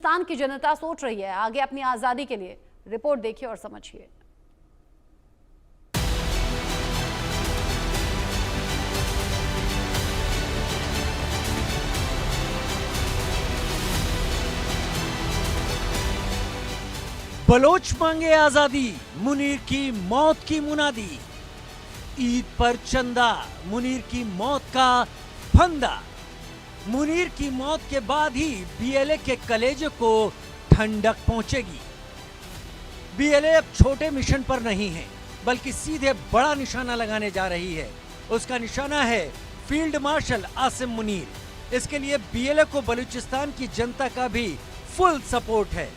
पाकिस्तान की जनता सोच रही है आगे अपनी आजादी के लिए। रिपोर्ट देखिए और समझिए। बलोच मांगे आजादी, मुनीर की मौत की मुनादी। ईद पर चंदा, मुनीर की मौत का फंदा। मुनीर की मौत के बाद ही बीएलए के कलेजे को ठंडक पहुंचेगी। बीएलए अब छोटे मिशन पर नहीं है, बल्कि सीधे बड़ा निशाना लगाने जा रही है। उसका निशाना है फील्ड मार्शल आसिम मुनीर। इसके लिए बीएलए को बलूचिस्तान की जनता का भी फुल सपोर्ट है।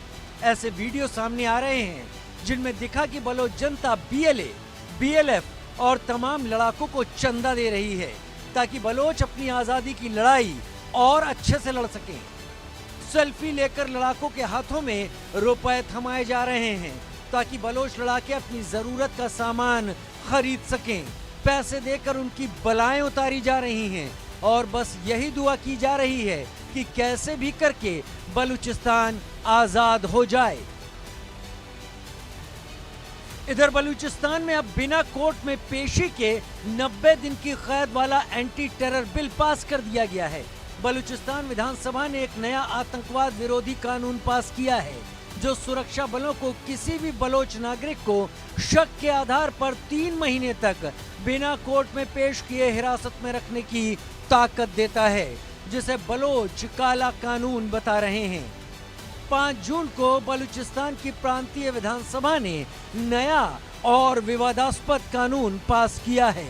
ऐसे वीडियो सामने आ रहे हैं जिनमें दिखा कि बलोच जनता बीएलए, बीएलएफ और तमाम लड़ाकों को चंदा दे रही है ताकि बलोच अपनी आजादी की लड़ाई और अच्छे से लड़ सकें। सेल्फी लेकर लड़ाकों के हाथों में रुपए थमाए जा रहे हैं ताकि बलोच लड़ाके अपनी जरूरत का सामान खरीद सकें। पैसे देकर उनकी बलाएं उतारी जा रही हैं और बस यही दुआ की जा रही है कि कैसे भी करके बलूचिस्तान आजाद हो जाए। इधर बलूचिस्तान में अब बिना कोर्ट में पेशी के 90 दिन की कैद वाला एंटी टेरर बिल पास कर दिया गया है। बलूचिस्तान विधानसभा ने एक नया आतंकवाद विरोधी कानून पास किया है जो सुरक्षा बलों को किसी भी बलोच नागरिक को शक के आधार पर 3 महीने तक बिना कोर्ट में पेश किए हिरासत में रखने की ताकत देता है, जिसे बलोच काला कानून बता रहे हैं। 5 जून को बलूचिस्तान की प्रांतीय विधानसभा ने नया और विवादास्पद कानून पास किया है।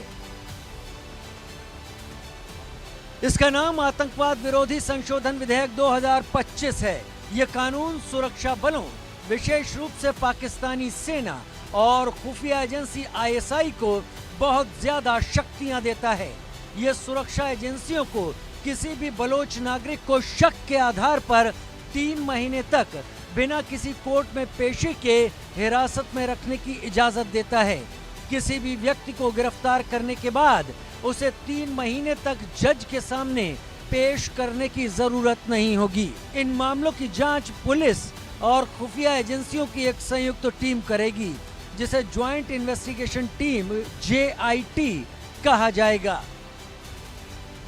इसका नाम आतंकवाद विरोधी संशोधन विधेयक 2025 है। यह कानून सुरक्षा बलों, विशेष रूप से पाकिस्तानी सेना और खुफिया एजेंसी आईएसआई को बहुत ज्यादा शक्तियां देता है। यह सुरक्षा एजेंसियों को किसी भी बलोच नागरिक को शक के आधार पर 3 महीने तक बिना किसी कोर्ट में पेशी के हिरासत में रखने की इजाजत देता है। किसी भी व्यक्ति को गिरफ्तार करने के बाद उसे 3 महीने तक जज के सामने पेश करने की जरूरत नहीं होगी। इन मामलों की जांच पुलिस और खुफिया एजेंसियों की एक संयुक्त टीम करेगी, जिसे ज्वाइंट इन्वेस्टिगेशन टीम JIT कहा जाएगा।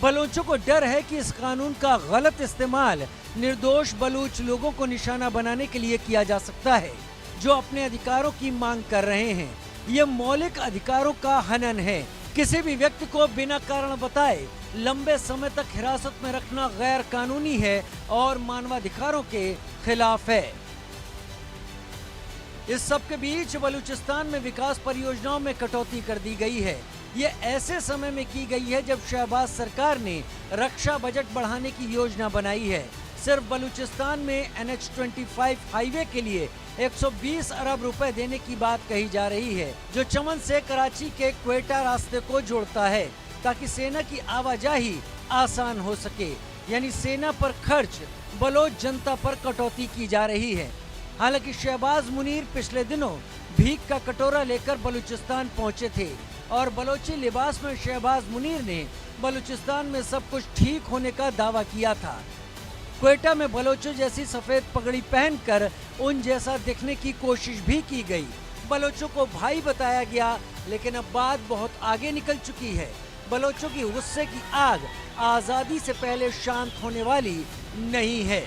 बलोचों को डर है कि इस कानून का गलत इस्तेमाल निर्दोष बलूच लोगों को निशाना बनाने के लिए किया जा सकता है जो अपने अधिकारों की मांग कर रहे हैं। ये मौलिक अधिकारों का हनन है। किसी भी व्यक्ति को बिना कारण बताए लंबे समय तक हिरासत में रखना गैर कानूनी है और मानवाधिकारों के खिलाफ है। इस सब के बीच बलूचिस्तान में विकास परियोजनाओं में कटौती कर दी गई है। ये ऐसे समय में की गई है जब शहबाज सरकार ने रक्षा बजट बढ़ाने की योजना बनाई है। सिर्फ बलूचिस्तान में NH-25 हाईवे के लिए 120 अरब रुपए देने की बात कही जा रही है, जो चमन से कराची के क्वेटा रास्ते को जोड़ता है ताकि सेना की आवाजाही आसान हो सके। यानी सेना पर खर्च, बलोच जनता पर कटौती की जा रही है। हालांकि शहबाज मुनीर पिछले दिनों भीख का कटोरा लेकर बलूचिस्तान पहुंचे थे और बलोची लिबास में शहबाज मुनीर ने बलूचिस्तान में सब कुछ ठीक होने का दावा किया था। क्वेटा में बलोचों जैसी सफेद पगड़ी पहनकर उन जैसा दिखने की कोशिश भी की गई। बलोचों को भाई बताया गया, लेकिन अब बात बहुत आगे निकल चुकी है। बलोचों की गुस्से की आग आजादी से पहले शांत होने वाली नहीं है।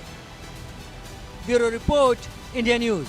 Bureau report, India news.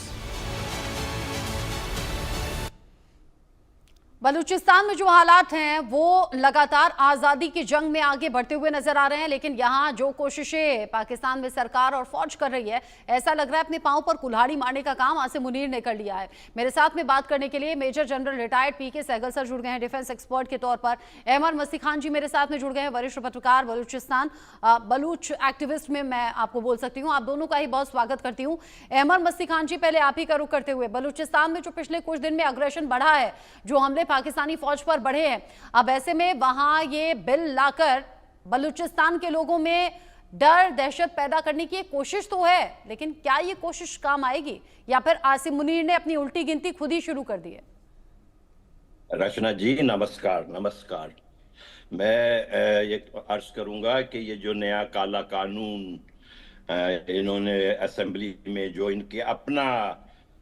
Balochistan में जो हालात हैं वो लगातार आज़ादी की जंग में आगे बढ़ते हुए नजर आ रहे हैं, लेकिन यहाँ जो कोशिशें पाकिस्तान में सरकार और फौज कर रही है, ऐसा लग रहा है अपने पांव पर कुल्हाड़ी मारने का काम आसिम मुनीर ने कर लिया है। मेरे साथ में बात करने के लिए major general retired PK Sehgal sir जुड़ गए हैं डिफेंस एक्सपर्ट के तौर पर। अहमद मस्ती खान जी मेरे साथ में जुड़ गए हैं, वरिष्ठ पत्रकार, बलूचिस्तान बलूच एक्टिविस्ट में मैं आपको बोल सकती हूँ। आप दोनों का ही बहुत स्वागत करती हूँ। अहमद मस्ती खान जी, पहले आप ही का रुख करते हुए, बलूचिस्तान में जो पिछले कुछ दिन में अग्रेशन बढ़ा है, जो हमले पाकिस्तानी फौज पर बढ़े हैं, अब ऐसे में वहां ये बिल लाकर बलूचिस्तान के लोगों में डर दहशत पैदा करने की एक कोशिश तो है, लेकिन क्या ये कोशिश काम आएगी या फिर आसिम मुनीर ने अपनी उल्टी गिनती खुद ही शुरू कर दी है? रचना जी नमस्कार। नमस्कार। मैं ये अर्ज करूंगा कि ये जो नया काला कानून इन्होंने असेंबली में जो इनके अपना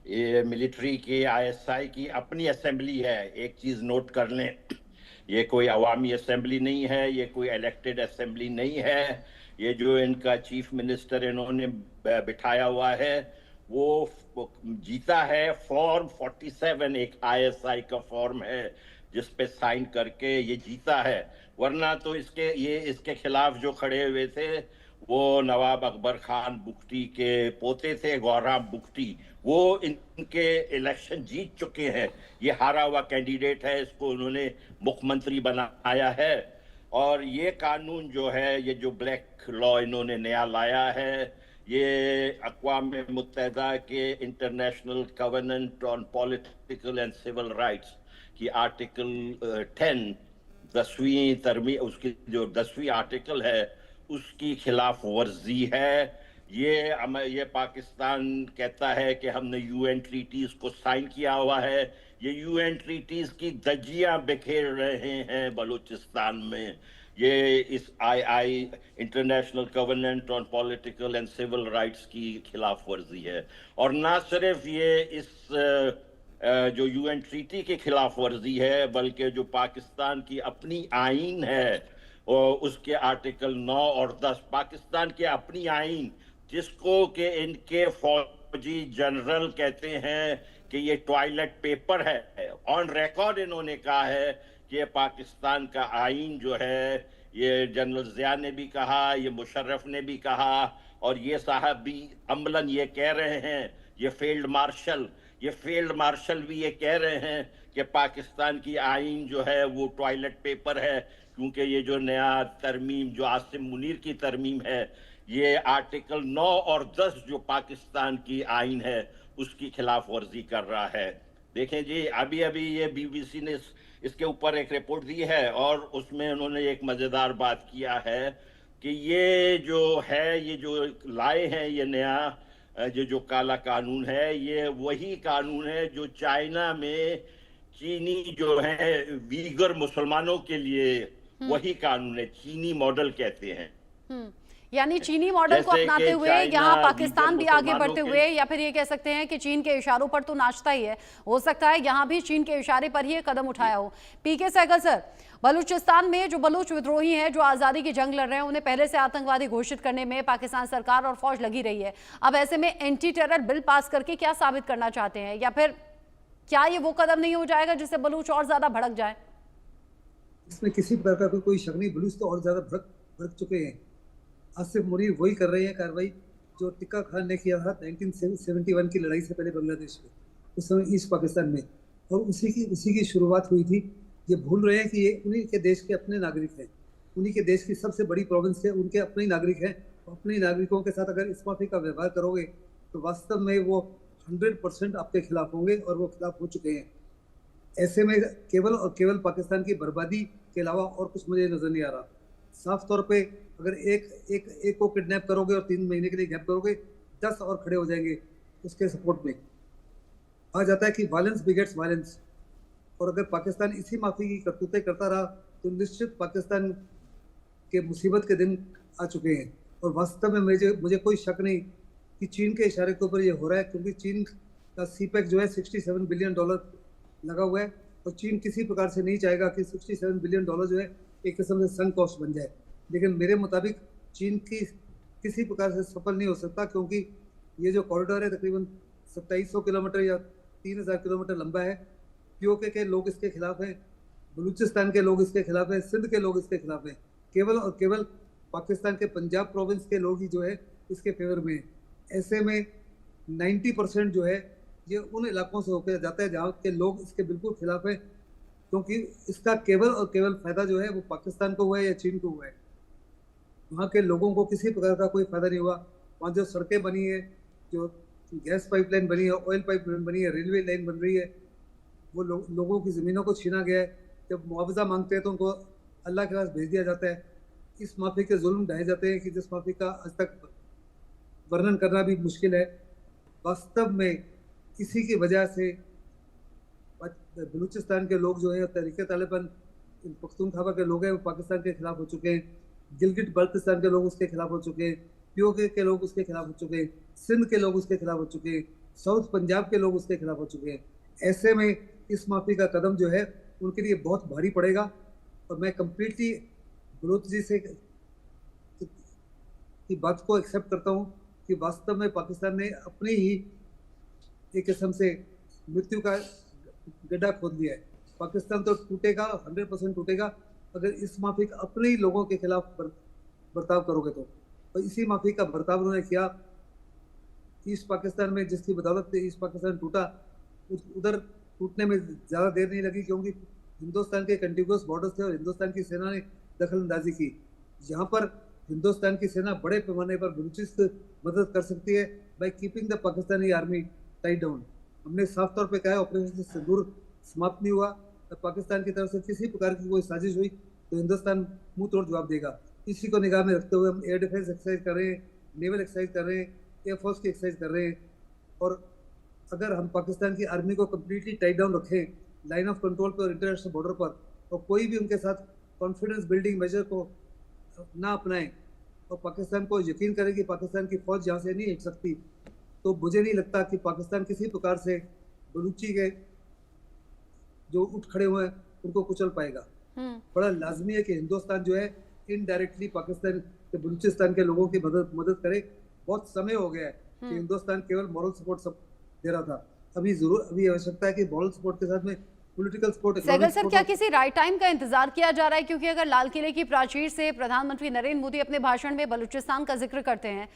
ये मिलिट्री की आईएसआई की अपनी असेंबली है, एक चीज नोट कर लें, ये कोई अवामी असेंबली नहीं है, ये कोई इलेक्टेड असेंबली नहीं है। ये जो इनका चीफ मिनिस्टर इन्होंने बिठाया हुआ है वो जीता है। फॉर्म 47 एक आईएसआई का फॉर्म है जिस पे साइन करके ये जीता है, वरना तो इसके खिलाफ जो खड़े हुए थे वो नवाब अकबर खान बुख्ती के पोते थे, गौराम बुख्ती। वो इनके इलेक्शन जीत चुके हैं, ये हारा हुआ कैंडिडेट है, इसको उन्होंने मुख्यमंत्री बनाया है। और ये कानून जो है, ये जो ब्लैक लॉ इन्होंने नया लाया है, ये अक़वाम मुत्तहिदा के international covenant on political and civil rights की आर्टिकल 10 10वीं तरमीम, उसकी जो 10वीं आर्टिकल है उसकी खिलाफ वर्जी है। ये पाकिस्तान कहता है कि हमने यूएन ट्रीटीज को साइन किया हुआ है, ये यूएन ट्रीटीज की धज्जियां बिखेर रहे हैं बलूचिस्तान में। ये इस आई international covenant on political and civil rights की खिलाफ वर्जी है। और ना सिर्फ ये इस जो यूएन ट्रीटी की खिलाफ वर्जी है, बल्कि जो पाकिस्तान की अपनी आईन है और उसके आर्टिकल 9 और 10, पाकिस्तान की अपनी आईन जिसको कि इनके फौजी जनरल कहते हैं कि ये टॉयलेट पेपर है, ऑन रिकॉर्ड इन्होंने कहा है कि ये पाकिस्तान का आईन जो है, ये जनरल ज़िया ने भी कहा, ये मुशर्रफ ने भी कहा, और ये साहब भी अमलन ये कह रहे हैं, ये फील्ड मार्शल भी ये कह रहे हैं कि पाकिस्तान की आईन जो है वो टॉयलेट पेपर है, क्योंकि ये जो नया तरमीम जो आसिम मुनीर की तरमीम है, ये आर्टिकल 9 और 10 जो पाकिस्तान की आईन है उसकी खिलाफ वर्जी कर रहा है। देखें जी, अभी ये बीबीसी ने इसके ऊपर एक रिपोर्ट दी है और उसमें उन्होंने एक मज़ेदार बात किया है कि ये जो लाए हैं, ये नया जो काला कानून है, ये वही कानून है जो चाइना में चीनी जो है वीगर मुसलमानों के लिए वही कानून है, चीनी मॉडल कहते हैं। यानी चीनी मॉडल को अपनाते हुए यहाँ पाकिस्तान भी आगे बढ़ते हुए, या फिर ये कह सकते हैं कि चीन के इशारों पर तो नाचता ही है, हो सकता है यहाँ भी चीन के इशारे पर ही कदम उठाया हो। पीके सहगल सर, बलूचिस्तान में जो बलूच विद्रोही हैं जो आज़ादी की जंग लड़ रहे हैं, उन्हें पहले से आतंकवादी घोषित करने में पाकिस्तान सरकार और फौज लगी रही है। अब ऐसे में एंटी टेरर बिल पास करके क्या साबित करना चाहते हैं, या फिर क्या ये वो कदम नहीं हो जाएगा जिससे बलूच और ज्यादा भड़क जाए? इसमें किसी प्रकार का कोई शक नहीं, बलूच तो और ज्यादा भड़क चुके हैं। आसिफ मुनीर वही कर रहे हैं कार्रवाई जो टिक्का खान ने किया था 1971 की लड़ाई से पहले बांग्लादेश में, उस समय ईस्ट पाकिस्तान में, और उसी की शुरुआत हुई थी। ये भूल रहे हैं कि ये उन्हीं के देश के अपने नागरिक हैं, उन्हीं के देश की सबसे बड़ी प्रोविंस है, उनके अपने नागरिक हैं। अपने नागरिकों के साथ अगर इस माफी का व्यवहार करोगे तो वास्तव में वो 100% आपके खिलाफ होंगे, और वो खिलाफ हो चुके हैं। ऐसे में केवल और केवल पाकिस्तान की बर्बादी के अलावा और कुछ मुझे नजर नहीं आ रहा। साफ तौर पे अगर एक को किडनैप करोगे और 3 महीने के लिए गैप करोगे, 10 और खड़े हो जाएंगे उसके सपोर्ट में। आ जाता है कि वायलेंस बिगेट्स वायलेंस, और अगर पाकिस्तान इसी माफी की करतूतें करता रहा तो निश्चित पाकिस्तान के मुसीबत के दिन आ चुके हैं। और वास्तव में मुझे कोई शक नहीं कि चीन के इशारे के ऊपर ये हो रहा है, क्योंकि चीन का सीपेक जो है $67 बिलियन लगा हुआ है, और चीन किसी प्रकार से नहीं चाहेगा कि $67 बिलियन जो है एक किस्म से संक कॉस्ट बन जाए। लेकिन मेरे मुताबिक चीन की किसी प्रकार से सफल नहीं हो सकता, क्योंकि ये जो कॉरिडोर है तकरीबन 2700 किलोमीटर या 3000 किलोमीटर लंबा है। पीओके के लोग इसके खिलाफ हैं, बलूचिस्तान के लोग इसके खिलाफ हैं, सिंध के लोग इसके खिलाफ हैं। केवल और केवल पाकिस्तान के पंजाब प्रोविंस के लोग ही जो है इसके फेवर में हैं। ऐसे में 90% जो है ये उन इलाकों से होकर जाता है जहाँ के लोग इसके बिल्कुल खिलाफ हैं, क्योंकि इसका केवल और केवल फायदा जो है वो पाकिस्तान को हुआ है या चीन को हुआ है। वहाँ के लोगों को किसी प्रकार का कोई फायदा नहीं हुआ। वहाँ जो सड़कें बनी है, जो गैस पाइपलाइन बनी है, ऑयल पाइपलाइन बनी है, रेलवे लाइन बन रही है, वो लोगों की ज़मीनों को छीना गया है। जब मुआवजा मांगते हैं तो उनको अल्लाह के पास भेज दिया जाता है। इस माफी के जुल्म ढाए जाते हैं कि जिस माफी का आज तक वर्णन करना भी मुश्किल है। वास्तव में इसी की वजह से बलूचिस्तान के लोग जो है, तहरीक तालिबान पख्तूनख्वा के लोग हैं, वो पाकिस्तान के खिलाफ हो चुके हैं। गिलगिट बल्तिस्तान के लोग उसके खिलाफ हो चुके हैं। पीओके के लोग उसके खिलाफ हो चुके हैं, सिंध के लोग उसके खिलाफ हो चुके हैं, साउथ पंजाब के लोग उसके खिलाफ हो चुके हैं। ऐसे में इस माफी का कदम जो है उनके लिए बहुत भारी पड़ेगा। और मैं कंप्लीटली बलोच जी से की बात को एक्सेप्ट करता हूँ कि वास्तव में पाकिस्तान ने अपनी ही एक किस्म से मृत्यु का गड्ढा खोद दिया है। पाकिस्तान तो टूटेगा, 100% टूटेगा अगर इस माफिक अपने ही लोगों के खिलाफ बर्ताव करोगे तो। और इसी माफी का बर्ताव उन्होंने किया। ईस्ट पाकिस्तान में जिसकी बदौलत से ईस्ट पाकिस्तान टूटा, उधर टूटने में ज्यादा देर नहीं लगी, क्योंकि हिंदुस्तान के कंटिन्यूअस बॉर्डर्स थे और हिंदुस्तान की सेना ने दखल अंदाजी की। यहाँ पर हिंदुस्तान की सेना बड़े पैमाने पर बलूचिस्तान मदद कर सकती है by keeping the Pakistani army tied down. हमने साफ तौर पे कहा है ऑपरेशन सिंदूर समाप्त नहीं हुआ, तो पाकिस्तान की तरफ से किसी प्रकार की कोई साजिश हुई तो हिंदुस्तान मुंह तोड़ जवाब देगा। इसी को निगाह में रखते हुए हम एयर डिफेंस एक्सरसाइज कर रहे हैं, नेवल एक्सरसाइज कर रहे हैं, एयरफोर्स की एक्सरसाइज कर रहे हैं। और अगर हम पाकिस्तान की आर्मी को कम्प्लीटली टाइट डाउन रखें लाइन ऑफ कंट्रोल पर और इंटरनेशनल बॉर्डर पर, और कोई भी उनके साथ कॉन्फिडेंस बिल्डिंग मेजर को ना अपनाएं और पाकिस्तान को यकीन करें कि पाकिस्तान की फौज यहाँ से नहीं हट सकती, तो मुझे नहीं लगता कि पाकिस्तान किसी प्रकार से बलूची के जो उठ खड़े हुए हैं उनको कुचल पाएगा। बड़ा लाजमी है कि हिंदुस्तान जो है इनडायरेक्टली पाकिस्तान के बलूचिस्तान के लोगों की मदद करे। बहुत समय हो गया है कि हिंदुस्तान केवल मॉरल सपोर्ट सब दे रहा था। अभी आवश्यकता है कि मॉरल सपोर्ट के साथ में पॉलिटिकल सपोर्ट, सहगल सर, क्या किसी राइट टाइम का इंतजार किया जा रहा है? क्योंकि अगर लाल किले की प्राचीर से प्रधानमंत्री नरेंद्र मोदी अपने भाषण में बलूचिस्तान का जिक्र करते हैं,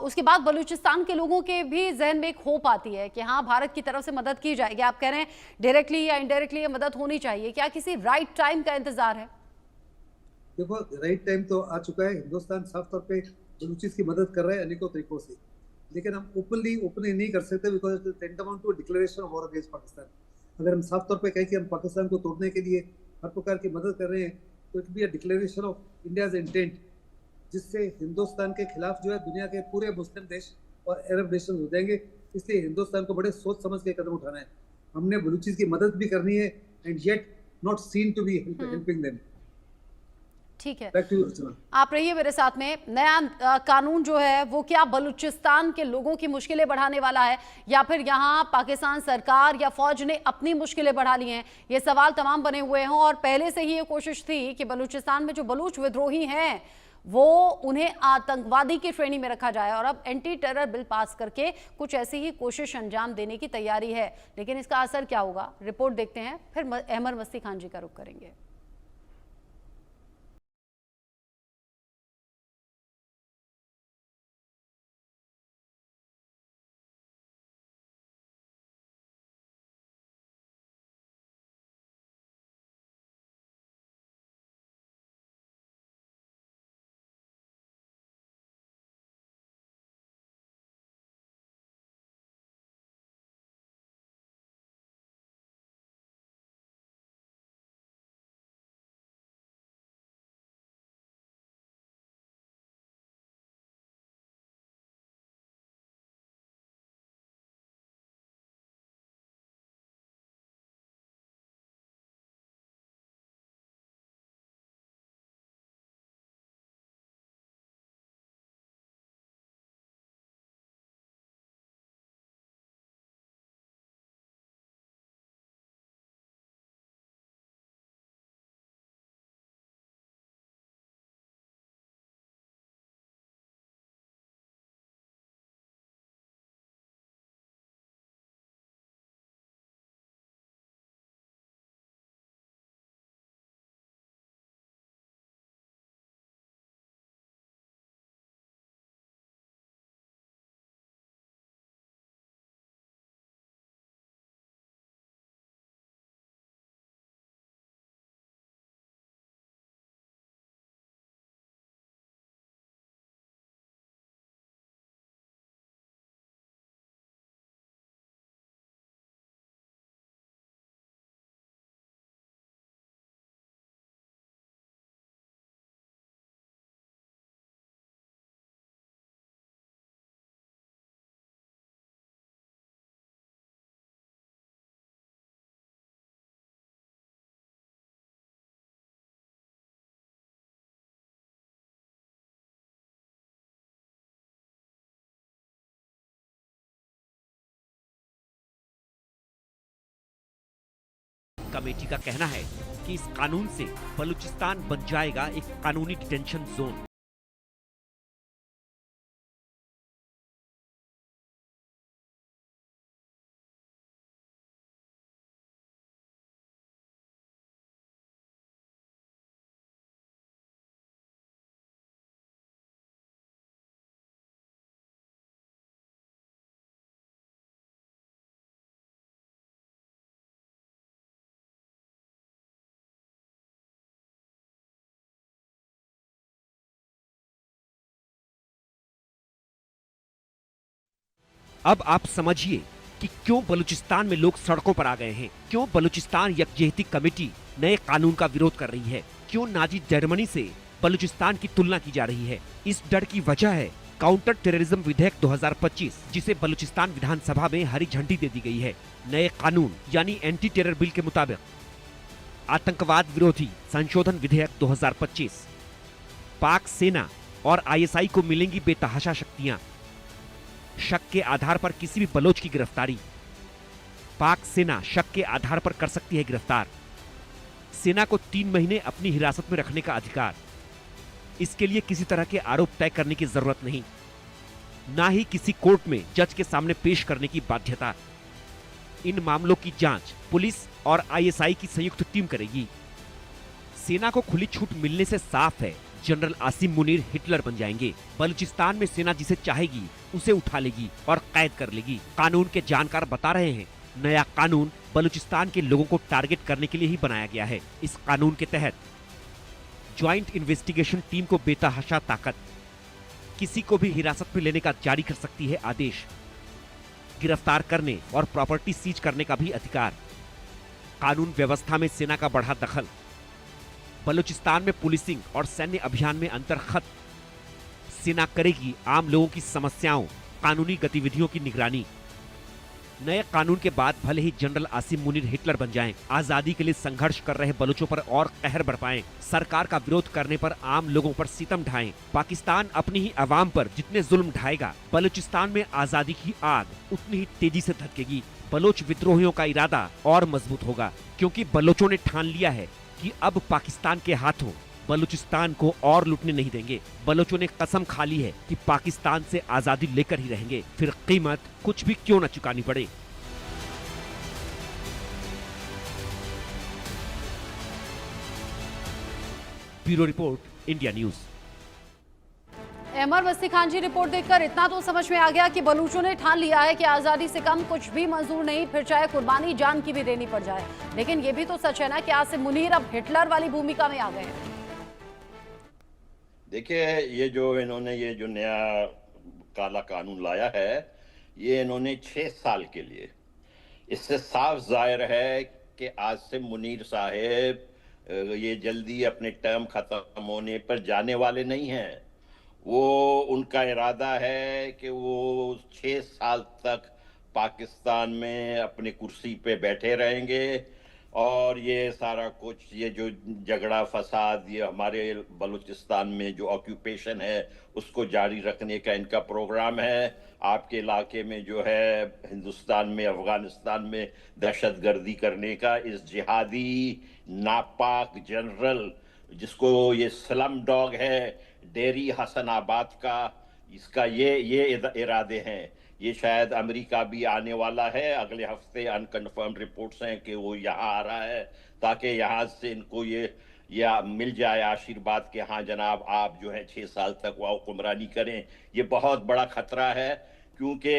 उसके बाद बलूचिस्तान के लोगों के भी जहन में एक होप आती है कि हाँ, भारत की तरफ से मदद की जाएगी। आप कह रहे हैं डायरेक्टली या इनडायरेक्टली ये मदद होनी चाहिए, क्या किसी राइट टाइम का इंतजार है? देखो, राइट टाइम तो आ चुका है। हिंदुस्तान साफ तौर पे बलूचिस की मदद कर रहा है अनेकों तरीकों से, लेकिन हम ओपनली नहीं कर सकते because it tantamount to declaration of war against Pakistan. अगर हम साफ तौर पे कहें कि हम पाकिस्तान को तोड़ने के लिए हर प्रकार की मदद कर रहे हैं, तो it be a declaration of India's intent, जिससे हिंदुस्तान के खिलाफ जो है दुनिया के पूरे मुस्लिम देश और अरब नेशन हो जाएंगे। इसलिए हिंदुस्तान को बड़े सोच समझ के कदम उठाना है। हमने बलूचिस की मदद भी करनी है and yet not seen to be helping them. ठीक है, बैक टू यू। आप रहिए मेरे साथ में। नया कानून जो है वो क्या बलूचिस्तान के लोगों की मुश्किलें बढ़ाने वाला है, या फिर यहाँ पाकिस्तान सरकार या फौज ने अपनी मुश्किलें बढ़ा ली हैं? ये सवाल तमाम बने हुए हैं और पहले से ही ये कोशिश थी कि बलूचिस्तान में जो बलूच विद्रोही हैं वो उन्हें आतंकवादी की श्रेणी में रखा जाए, और अब एंटी टेरर बिल पास करके कुछ ऐसी ही कोशिश अंजाम देने की तैयारी है। लेकिन इसका असर क्या होगा, रिपोर्ट देखते हैं, फिर अहमद मस्ती खान जी का रुख करेंगे। कमेटी का कहना है कि इस कानून से बलूचिस्तान बन जाएगा एक कानूनी डिटेंशन जोन। अब आप समझिए कि क्यों बलूचिस्तान में लोग सड़कों पर आ गए हैं, क्यों बलूचिस्तान यकजहती कमेटी नए कानून का विरोध कर रही है, क्यों नाजी जर्मनी से बलूचिस्तान की तुलना की जा रही है। इस डर की वजह है काउंटर टेररिज्म विधेयक 2025, जिसे बलूचिस्तान विधानसभा में हरी झंडी दे दी गई है। नए कानून यानी एंटी टेरर बिल के मुताबिक आतंकवाद विरोधी संशोधन विधेयक 2025, पाक सेना और आईएसआई को मिलेंगी बेतहाशा शक्तियां। शक के आधार पर किसी भी बलोच की गिरफ्तारी पाक सेना शक के आधार पर कर सकती है गिरफ्तार। सेना को 3 महीने अपनी हिरासत में रखने का अधिकार। इसके लिए किसी तरह के आरोप तय करने की जरूरत नहीं, ना ही किसी कोर्ट में जज के सामने पेश करने की बाध्यता। इन मामलों की जांच पुलिस और आईएसआई की संयुक्त टीम करेगी। सेना को खुली छूट मिलने से साफ है जनरल आसिम मुनीर हिटलर बन जाएंगे। बलूचिस्तान में सेना जिसे चाहेगी उसे उठा लेगी और कैद कर लेगी। कानून के जानकार बता रहे हैं, नया कानून बलूचिस्तान के लोगों को टारगेट करने के लिए ही बनाया गया है। इस कानून के तहत ज्वाइंट इन्वेस्टिगेशन टीम को बेतहाशा ताकत, किसी को भी हिरासत में लेने का जारी कर सकती है आदेश, गिरफ्तार करने और प्रॉपर्टी सीज करने का भी अधिकार। कानून व्यवस्था में सेना का बढ़ा दखल, बलूचिस्तान में पुलिसिंग और सैन्य अभियान में अंतर खत्म। सेना करेगी आम लोगों की समस्याओं, कानूनी गतिविधियों की निगरानी। नए कानून के बाद भले ही जनरल आसिम मुनीर हिटलर बन जाएं, आजादी के लिए संघर्ष कर रहे बलूचों पर और कहर बरपाएं, सरकार का विरोध करने पर आम लोगों पर सितम ढाएं। पाकिस्तान अपनी ही आवाम पर जितने जुल्म ढाएगा, बलूचिस्तान में आजादी की आग उतनी ही तेजी से धधकेगी। बलोच विद्रोहियों का इरादा और मजबूत होगा, क्योंकि बलोचों ने ठान लिया है कि अब पाकिस्तान के हाथों बलूचिस्तान को और लूटने नहीं देंगे। बलोचों ने कसम खा ली है कि पाकिस्तान से आजादी लेकर ही रहेंगे, फिर कीमत कुछ भी क्यों न चुकानी पड़े। Bureau report, India news. Ahmar वस्ती खान जी, रिपोर्ट देखकर इतना तो समझ में आ गया कि बलूचों ने ठान लिया है कि आजादी से कम कुछ भी मंजूर नहीं, फिर चाहे कुर्बानी जान की भी देनी पड़ जाए। लेकिन ये भी तो सच है ना कि आसिम मुनीर अब हिटलर वाली भूमिका में आ गए हैं। देखिए, ये जो नया काला कानून लाया है, ये इन्होंने 6 साल के लिए, इससे साफ जाहिर है कि आसिम मुनीर साहेब ये जल्दी अपने टर्म खत्म होने पर जाने वाले नहीं हैं। वो उनका इरादा है कि वो 6 साल तक पाकिस्तान में अपनी कुर्सी पे बैठे रहेंगे और ये सारा कुछ, ये जो झगड़ा फसाद, ये हमारे बलूचिस्तान में जो ऑक्यूपेशन है उसको जारी रखने का इनका प्रोग्राम है। आपके इलाके में जो है हिंदुस्तान में, अफगानिस्तान में दहशतगर्दी करने का, इस जिहादी नापाक जनरल जिसको ये स्लम डॉग है डेरी हसनाबाद का, इसका ये इरादे हैं। ये शायद अमेरिका भी आने वाला है अगले हफ्ते। अनकन्फर्म्ड रिपोर्ट्स हैं कि वो यहाँ आ रहा है ताकि यहाँ से इनको ये मिल जाए आशीर्वाद के हाँ जनाब आप जो है 6 साल तक वो हुक्मरानी करें। ये बहुत बड़ा खतरा है, क्योंकि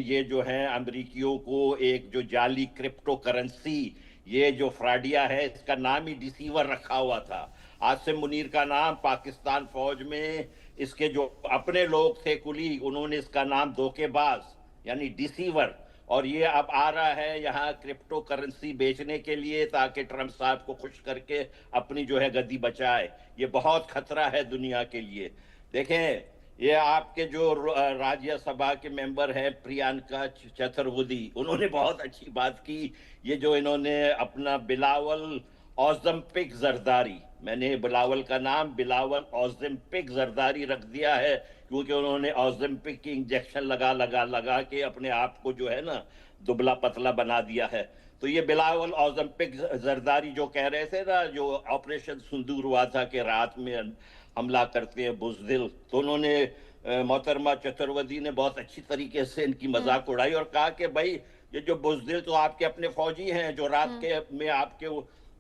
ये जो है अमेरिकियों को एक जो जाली क्रिप्टो करेंसी, ये जो फ्राडिया है, इसका नाम ही डिसीवर रखा हुआ था। आसिम मुनीर का नाम पाकिस्तान फौज में इसके जो अपने लोग थे कुली, उन्होंने इसका नाम धोखेबाज यानी डिसीवर, और ये अब आ रहा है यहाँ क्रिप्टो करेंसी बेचने के लिए ताकि ट्रंप साहब को खुश करके अपनी जो है गद्दी बचाए। ये बहुत खतरा है दुनिया के लिए। देखें, ये आपके जो राज्यसभा के मेंबर हैं प्रियंका चतुर्वेदी, उन्होंने बहुत अच्छी बात की। ये जो इन्होंने अपना बिलावल ओज़ेम्पिक जरदारी, मैंने बिलावल का नाम बिलावल ओज़ेम्पिक जरदारी रख दिया है, क्योंकि उन्होंने ओज़ेम्पिक की इंजेक्शन लगा के अपने आप को जो है ना दुबला पतला बना दिया है। तो ये बिलावल ओज़ेम्पिक जरदारी जो कह रहे थे ना, जो ऑपरेशन सिंदूर हुआ था कि रात में हमला करते हैं बुज़दिल, तो उन्होंने मोहतरमा चतुर्वेदी ने बहुत अच्छी तरीके से इनकी मजाक उड़ाई और कहा कि भाई ये जो बुज़दिल तो आपके अपने फौजी हैं जो रात के में आपके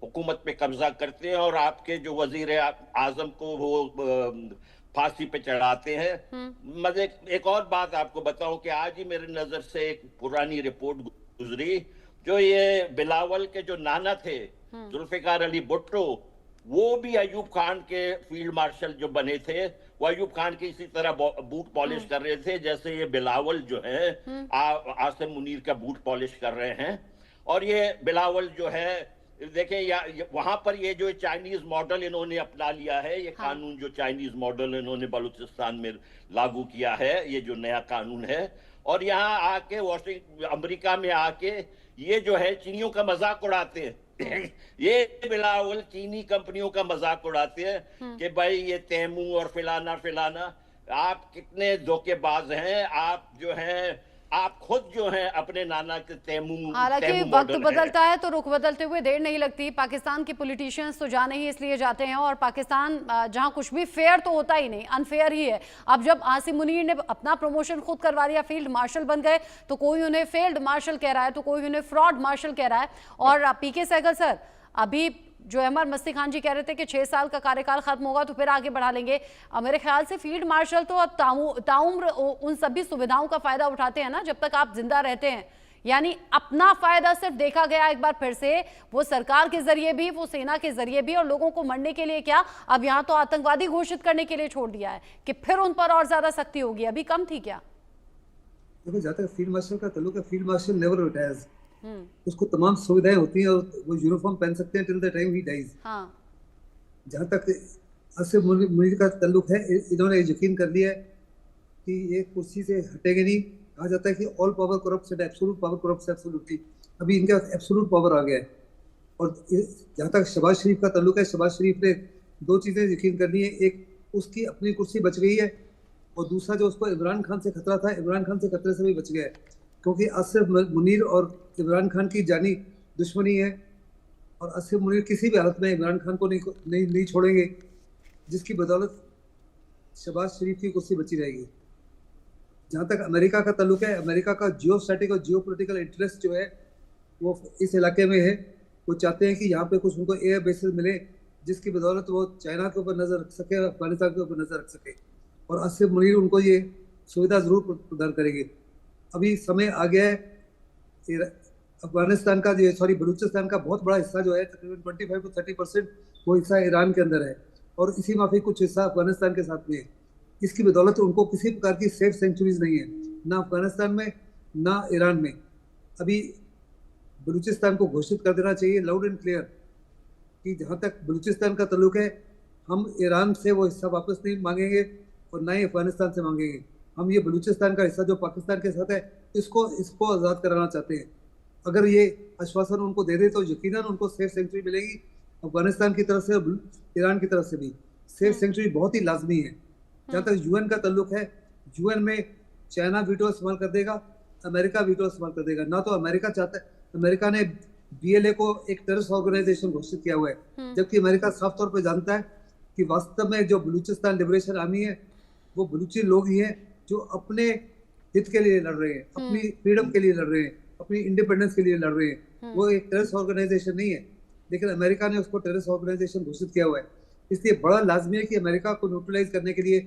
हुकूमत पे कब्जा करते हैं और आपके जो वजीर आजम को वो फांसी पे चढ़ाते हैं। मजे एक और बात आपको बताऊं कि आज ही मेरे नजर से एक पुरानी रिपोर्ट गुजरी, जो ये बिलावल के जो नाना थे जुल्फिकार अली भुट्टो, वो भी अयूब खान के फील्ड मार्शल जो बने थे, वो अयूब खान की इसी तरह बूट पॉलिश कर रहे थे जैसे ये बिलावल जो है आसिम मुनीर का बूट पॉलिश कर रहे हैं। और ये बिलावल जो है देखिए वहां पर ये जो चाइनीज मॉडल इन्होंने अपना लिया है, ये कानून जो चाइनीज मॉडल इन्होंने बलूचिस्तान में लागू किया है, ये जो नया कानून है, और यहाँ आके अमेरिका में आके ये जो है चीनियों का मजाक उड़ाते हैं। ये बिलावल चीनी कंपनियों का मजाक उड़ाते हैं कि भाई ये तैमूर और फिलाना फिलाना, आप कितने धोखेबाज हैं, आप जो हैं आप खुद जो हैं अपने नाना के तैमूर। हालांकि वक्त बदलता है तो रुख बदलते हुए देर नहीं लगती। पाकिस्तान के पॉलिटिशियंस तो जाने ही इसलिए जाते हैं, और पाकिस्तान जहां कुछ भी फेयर तो होता ही नहीं, अनफेयर ही है। अब जब आसिम मुनीर ने अपना प्रमोशन खुद करवा लिया, फील्ड मार्शल बन गए, तो कोई उन्हें फील्ड मार्शल कह रहा है, तो कोई उन्हें फ्रॉड मार्शल कह रहा है। और पीके सहगल सर, अभी जो अहमद मस्ती खान जी कह रहे थे कि 6 साल का कार्यकाल खत्म होगा तो फिर आगे बढ़ा लेंगे, मेरे ख्याल से फील्ड मार्शल तो अब ताउम्र उन सभी सुविधाओं का फायदा उठाते हैं ना जब तक आप जिंदा रहते हैं। यानी अपना फायदा सिर्फ देखा गया एक बार फिर से, वो सरकार के जरिए भी, वो सेना के जरिए भी, और लोगों को मरने के लिए क्या, अब यहाँ तो आतंकवादी घोषित करने के लिए छोड़ दिया है कि फिर उन पर और ज्यादा सख्ती होगी। अभी कम थी क्या? देखो, जहाँ तक फील्ड मार्शल का ताल्लुक है, फील्ड मार्शल नेवर रिटायर्स। उसको तमाम सुविधाएं होती हैं और वो यूनिफॉर्म पहन सकते हैं till the time he dies. जहाँ तक आसिम मुनीर का ताल्लुक है, इन्होंने यकीन कर लिया है कि ये कुर्सी से हटेंगे नहीं। कहा जाता है कि all power corrupts and absolute power corrupts absolutely. अभी इनका एब्सोल्यूट पावर आ गया है। और जहाँ तक शहबाज शरीफ का ताल्लुक है, शहबाज शरीफ ने 2 चीजें यकीन करनी है, एक उसकी अपनी कुर्सी बच गई है, और दूसरा जो उसको इमरान खान से खतरा था, इमरान खान से खतरे से भी बच गया है, क्योंकि आसिम मुनीर और इमरान खान की जानी दुश्मनी है, और आसिम मुनीर किसी भी हालत में इमरान खान को नहीं छोड़ेंगे, जिसकी बदौलत शहबाज शरीफ की कुर्सी बची रहेगी। जहाँ तक अमेरिका का ताल्लुक है, अमेरिका का जियो स्टैटिक और जियो पोलिटिकल इंटरेस्ट जो है वो इस इलाके में है। वो चाहते हैं कि यहाँ पे कुछ उनको एयर बेसेस मिले, जिसकी बदौलत वो चाइना के ऊपर नजर रख सके, अफगानिस्तान के ऊपर नजर रख सके, और आसिम मुनीर उनको ये सुविधा जरूर प्रदान करेंगे। अभी समय आ गया है, अफगानिस्तान का बलूचिस्तान का बहुत बड़ा हिस्सा जो है, तकरीबन 25 to 30% वो हिस्सा ईरान के अंदर है, और इसी माफी कुछ हिस्सा अफगानिस्तान के साथ में है। इसकी बदौलत उनको किसी प्रकार की सेफ सेंचुरीज नहीं है, ना अफगानिस्तान में ना ईरान में। अभी बलूचिस्तान को घोषित कर देना चाहिए लाउड एंड क्लियर कि जहाँ तक बलूचिस्तान का ताल्लुक है, हम ईरान से वो हिस्सा वापस नहीं मांगेंगे और ना ही अफगानिस्तान से मांगेंगे। हम ये बलूचिस्तान का हिस्सा जो पाकिस्तान के साथ है, इसको आज़ाद कराना चाहते हैं। अगर ये आश्वासन उनको दे दे तो यकीनन उनको सेफ सेंचुरी मिलेगी, अफगानिस्तान की तरफ से, ईरान की तरफ से भी सेफ सेंचुरी बहुत ही लाजमी है। जहाँ तक यूएन का ताल्लुक है, यूएन में चाइना वीटो इस्तेमाल कर देगा, अमेरिका वीटो इस्तेमाल कर देगा। ना तो अमेरिका चाहता है, अमेरिका ने बीएलए को एक टेररिस्ट ऑर्गेनाइजेशन घोषित किया हुआ है, जबकि अमेरिका साफ तौर पर जानता है कि वास्तव में जो बलूचिस्तान लिबरेशन आर्मी है वो बलूची लोग ही हैं जो अपने हित के लिए लड़ रहे हैं, अपनी फ्रीडम के लिए लड़ रहे हैं, अपनी इंडिपेंडेंस के लिए लड़ रहे हैं। वो एक टेररिस्ट ऑर्गेनाइजेशन नहीं है, लेकिन अमेरिका ने उसको टेररिस्ट ऑर्गेनाइजेशन घोषित किया हुआ है। इसलिए बड़ा लाजमी है कि अमेरिका को न्यूट्रलाइज करने के लिए